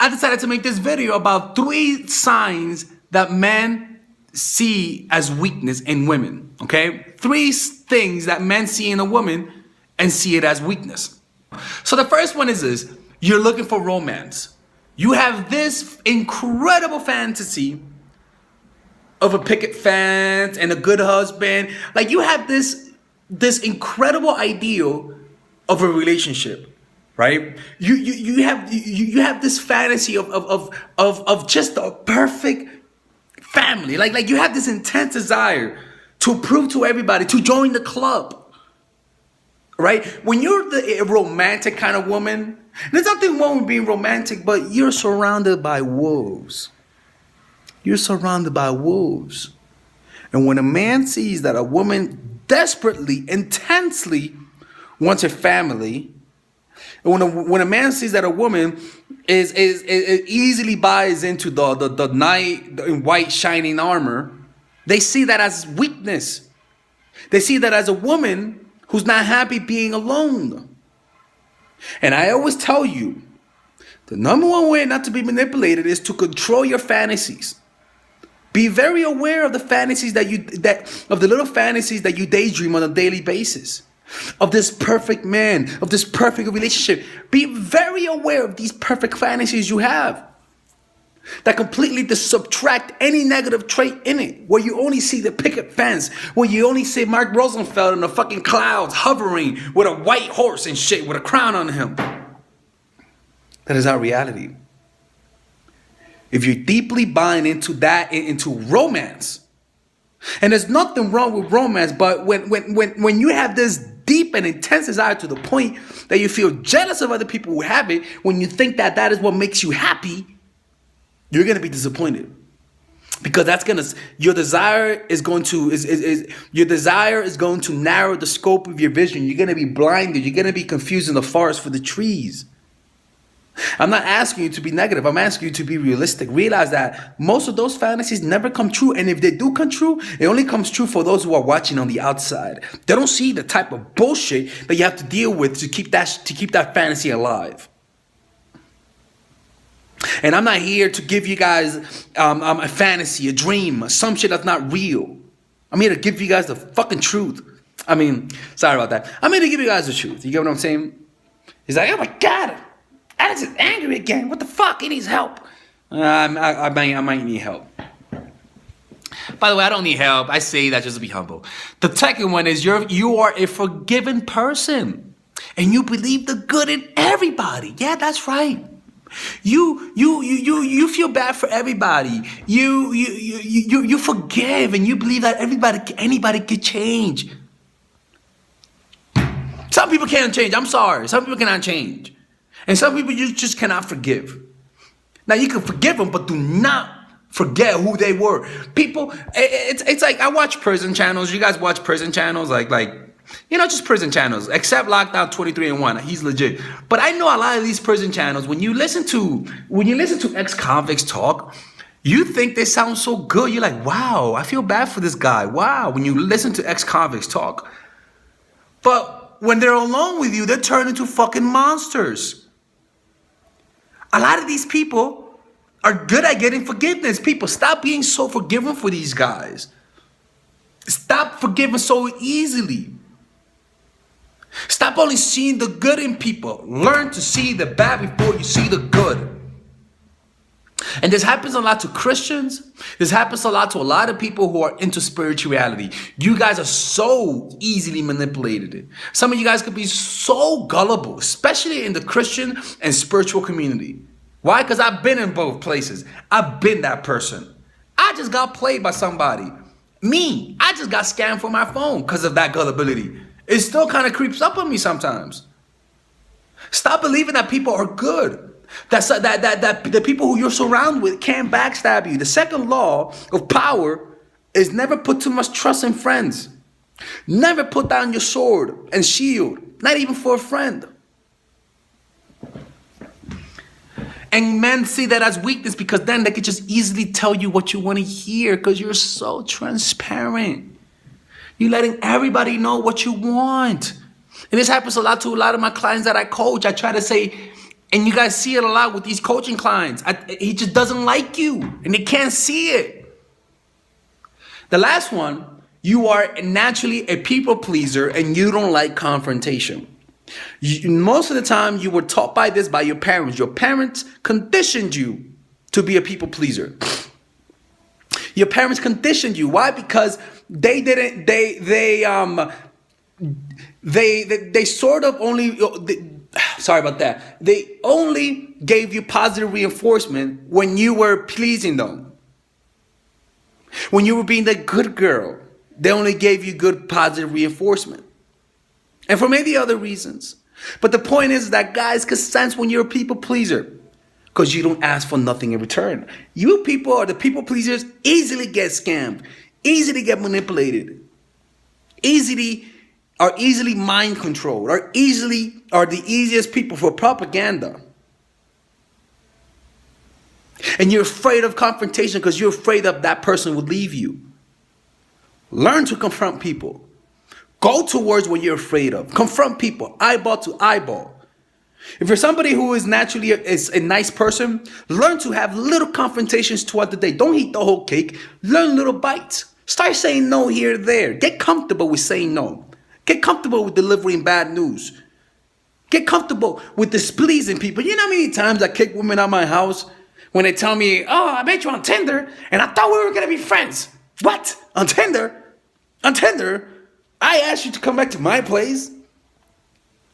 I decided to make this video about 3 signs that men see as weakness in women, okay? 3 things that men see in a woman and see it as weakness. So the first one is this: you're looking for romance. You have this incredible fantasy of a picket fence and a good husband. Like, you have this incredible ideal of a relationship, right? You have this fantasy of just a perfect family. Like you have this intense desire to prove to everybody, to join the club, right? When you're the romantic kind of woman, there's nothing wrong with being romantic, but you're surrounded by wolves. You're surrounded by wolves. And when a man sees that a woman desperately, intensely wants a family, and when a man sees that a woman is easily buys into the knight in white shining armor, they see that as weakness. They see that as a woman who's not happy being alone. And I always tell you, the number one way not to be manipulated is to control your fantasies. Be very aware of the fantasies of the little fantasies that you daydream on a daily basis. Of this perfect man, of this perfect relationship. Be very aware of these perfect fantasies you have that completely subtract any negative trait in it, where you only see the picket fence, where you only see Mark Rosenfeld in the fucking clouds hovering with a white horse and shit with a crown on him. That is our reality. If you're deeply buying into that, into romance, and there's nothing wrong with romance, but when you have this deep and intense desire to the point that you feel jealous of other people who have it, when you think that that is what makes you happy, you're gonna be disappointed, because your desire is going to narrow the scope of your vision. You're gonna be blinded. You're gonna be confused in the forest for the trees. I'm not asking you to be negative. I'm asking you to be realistic. Realize that most of those fantasies never come true. And if they do come true, it only comes true for those who are watching on the outside. They don't see the type of bullshit that you have to deal with to keep that fantasy alive. And I'm not here to give you guys a fantasy, a dream, some shit that's not real. I'm here to give you guys the fucking truth. I mean, sorry about that. I'm here to give you guys the truth. You get what I'm saying? He's like, oh my God, Alex is angry again. What the fuck? He needs help. I might need help. By the way, I don't need help. I say that just to be humble. The second one is you are a forgiving person, and you believe the good in everybody. Yeah, that's right. You feel bad for everybody. You forgive, and you believe that anybody could change. Some people can't change. I'm sorry. Some people cannot change. And some people you just cannot forgive. Now, you can forgive them, but do not forget who they were. People, it's like, I watch prison channels. You guys watch prison channels? Like, just prison channels. Except Lockdown 23-1. He's legit. But I know a lot of these prison channels, when you listen to ex-convicts talk, you think they sound so good. You're like, wow, I feel bad for this guy. Wow, when you listen to ex-convicts talk. But when they're alone with you, they turn into fucking monsters. A lot of these people are good at getting forgiveness. People, stop being so forgiving for these guys. Stop forgiving so easily. Stop only seeing the good in people. Learn to see the bad before you see the good. And this happens a lot to Christians. This happens a lot to a lot of people who are into spirituality. You guys are so easily manipulated. Some of you guys could be so gullible, especially in the Christian and spiritual community. Why? Because I've been in both places. I've been that person. I just got played by somebody. Me, I just got scammed for my phone because of that gullibility. It still kind of creeps up on me sometimes. Stop believing that people are good. That the people who you're surrounded with can't backstab you. The second law of power is never put too much trust in friends. Never put down your sword and shield, not even for a friend. And men see that as weakness, because then they could just easily tell you what you want to hear, because you're so transparent. You're letting everybody know what you want. And this happens a lot to a lot of my clients that I coach. I try to say And you guys see it a lot with these coaching clients. He just doesn't like you and they can't see it. The last one, you are naturally a people pleaser and you don't like confrontation. Most of the time you were taught by this by your parents. Your parents conditioned you to be a people pleaser. Your parents conditioned you. Why? Because they sort of only, sorry about that. They only gave you positive reinforcement when you were pleasing them. When you were being the good girl, they only gave you good positive reinforcement. And for maybe other reasons. But the point is that guys can sense when you're a people pleaser because you don't ask for nothing in return. You people are the people pleasers, easily get scammed, easily get manipulated, are easily mind controlled, are the easiest people for propaganda. And you're afraid of confrontation because you're afraid that that person would leave you. Learn to confront people. Go towards what you're afraid of. Confront people, eyeball to eyeball. If you're somebody who is naturally a nice person, learn to have little confrontations throughout the day. Don't eat the whole cake. Learn little bites. Start saying no here and there. Get comfortable with saying no. Get comfortable with delivering bad news. Get comfortable with displeasing people. You know how many times I kick women out of my house when they tell me, oh, I met you on Tinder and I thought we were going to be friends. What? On Tinder? On Tinder? I asked you to come back to my place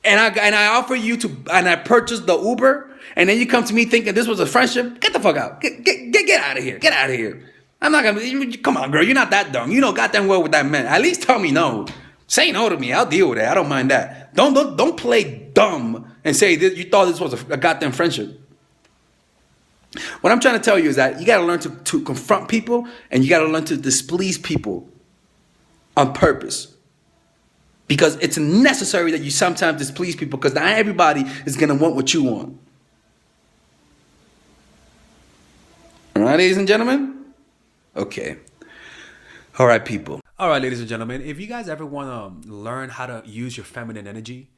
and I offer you to, and I purchased the Uber, and then you come to me thinking this was a friendship. Get the fuck out. Get out of here. Get out of here. I'm not gonna, come on, girl. You're not that dumb. You know goddamn well what that meant. At least tell me no. Say no to me. I'll deal with it. I don't mind that. Don't play dumb and say you thought this was a goddamn friendship. What I'm trying to tell you is that you got to learn to confront people, and you got to learn to displease people on purpose. Because it's necessary that you sometimes displease people, because not everybody is going to want what you want. All right, ladies and gentlemen? Okay. All right, people. All right, ladies and gentlemen, if you guys ever want to learn how to use your feminine energy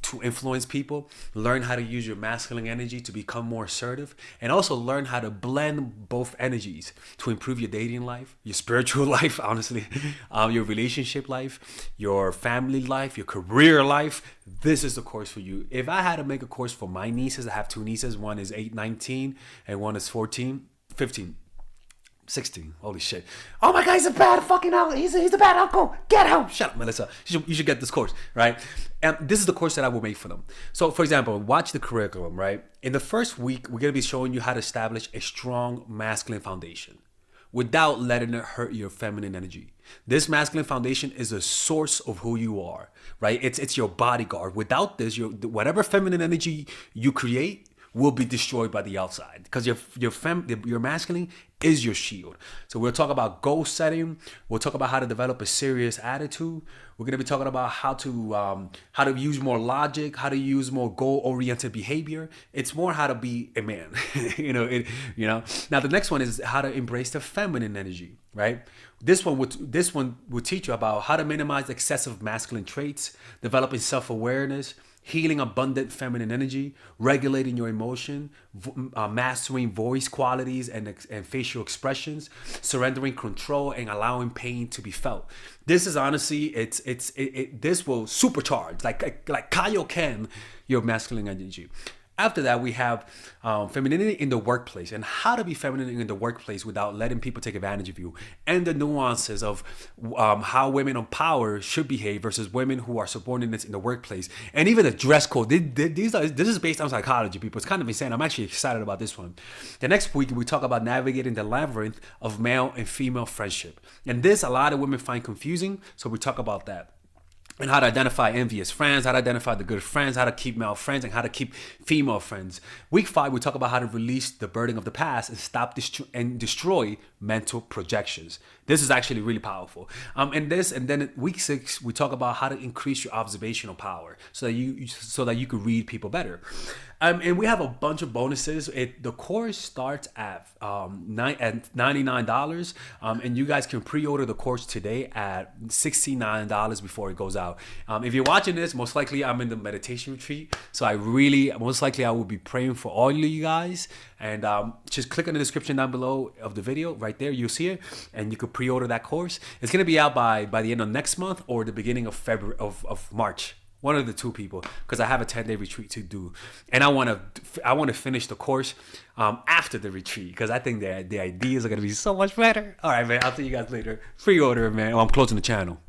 to influence people, learn how to use your masculine energy to become more assertive, and also learn how to blend both energies to improve your dating life, your spiritual life, honestly, your relationship life, your family life, your career life, this is the course for you. If I had to make a course for my nieces, I have two nieces, one is 19 and one is 15. 16. Holy shit. Oh my God, he's a bad fucking uncle. He's a bad uncle. Get out. Shut up, Melissa. You should get this course, right? And this is the course that I will make for them. So, for example, watch the curriculum, right? In the first week, we're going to be showing you how to establish a strong masculine foundation without letting it hurt your feminine energy. This masculine foundation is a source of who you are, right? It's your bodyguard. Without this, whatever feminine energy you create will be destroyed by the outside, because your masculine is your shield. So we'll talk about goal setting. We'll talk about how to develop a serious attitude. We're going to be talking about how to use more logic, how to use more goal-oriented behavior. It's more how to be a man. Now the next one is how to embrace the feminine energy, right? This one would teach you about how to minimize excessive masculine traits, developing self-awareness, healing abundant feminine energy, regulating your emotion, mastering voice qualities and facial expressions, surrendering control, and allowing pain to be felt. This is honestly, this will supercharge, like Kaioken, your masculine energy. After that, we have femininity in the workplace, and how to be feminine in the workplace without letting people take advantage of you, and the nuances of how women on power should behave versus women who are subordinates in the workplace, and even the dress code. This is based on psychology, people. It's kind of insane. I'm actually excited about this one. The next week, we talk about navigating the labyrinth of male and female friendship, and this a lot of women find confusing, so we talk about that. And how to identify envious friends, how to identify the good friends, how to keep male friends, and how to keep female friends. Week 5, we talk about how to release the burden of the past and stop and destroy mental projections. This is actually really powerful. And then week 6, we talk about how to increase your observational power so that you can read people better. And we have a bunch of bonuses. The course starts at $99, and you guys can pre-order the course today at $69 before it goes out. If you're watching this, most likely I'm in the meditation retreat, so most likely I will be praying for all of you guys. And just click on the description down below of the video, right there, you'll see it, and you can pre-order that course. It's gonna be out by the end of next month or the beginning of February of March. One of the two people, because I have a 10-day retreat to do, and I want to finish the course after the retreat, because I think the ideas are gonna be so much better. All right, man. I'll see you guys later. Pre-order, man. Oh, I'm closing the channel.